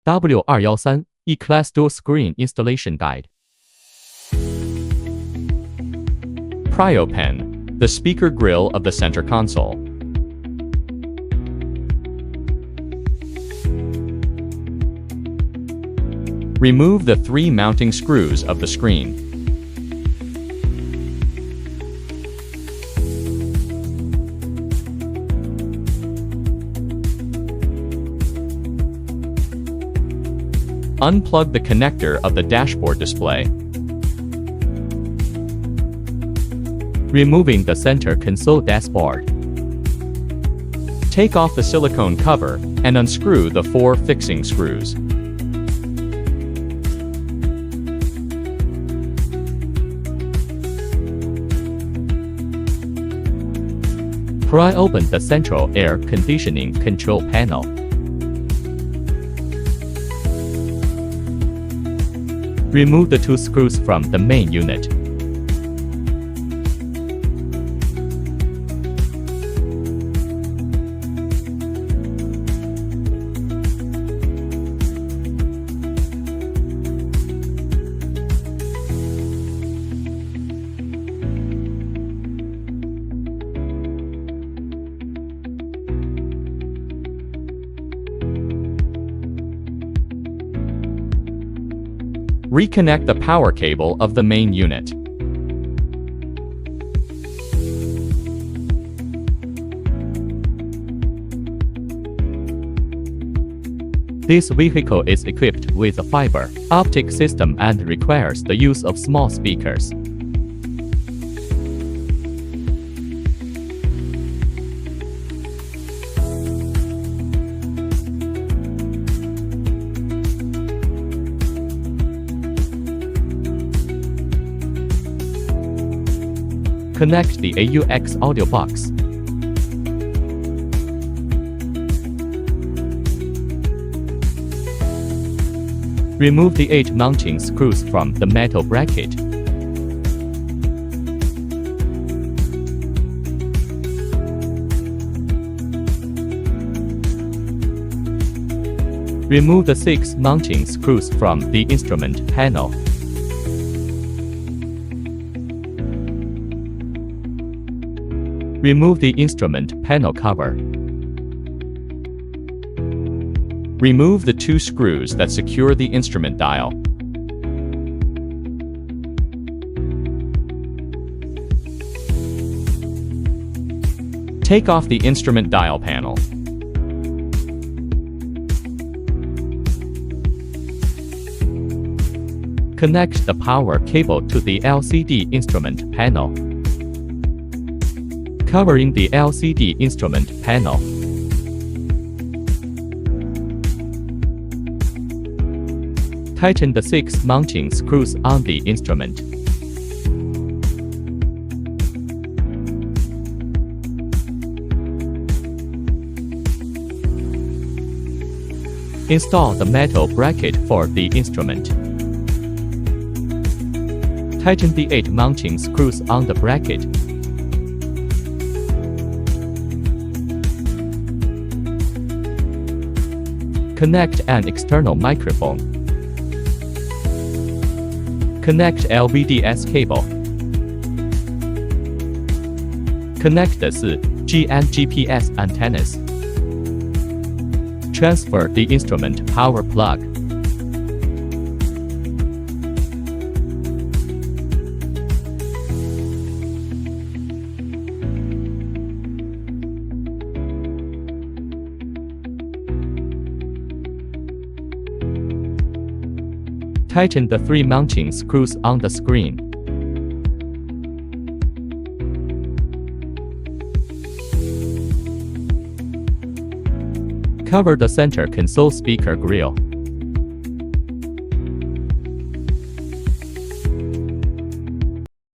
W213 E-Class Dual-Screen Installation Guide. Prio Pen, the speaker grille of the center console. Remove the 3 mounting screws of the screen. Unplug the connector of the dashboard display. Removing the center console dashboard. Take off the silicone cover and unscrew the 4 fixing screws. Pry open the central air conditioning control panel. Remove the 2 screws from the main unit. Reconnect the power cable of the main unit. This vehicle is equipped with a fiber optic system and requires the use of small speakers. Connect the AUX Audio Box. Remove the 8 mounting screws from the metal bracket. Remove the 6 mounting screws from the instrument panel. Remove the instrument panel cover. Remove the 2 screws that secure the instrument dial. Take off the instrument dial panel. Connect the power cable to the LCD instrument panel. Covering the LCD instrument panel. Tighten the 6 mounting screws on the instrument. Install the metal bracket for the instrument. Tighten the 8 mounting screws on the bracket. Connect an external microphone. Connect LVDS cable. Connect the 4G and GPS antennas. Transfer the instrument power plug. Tighten the 3 mounting screws on the screen. Cover the center console speaker grille.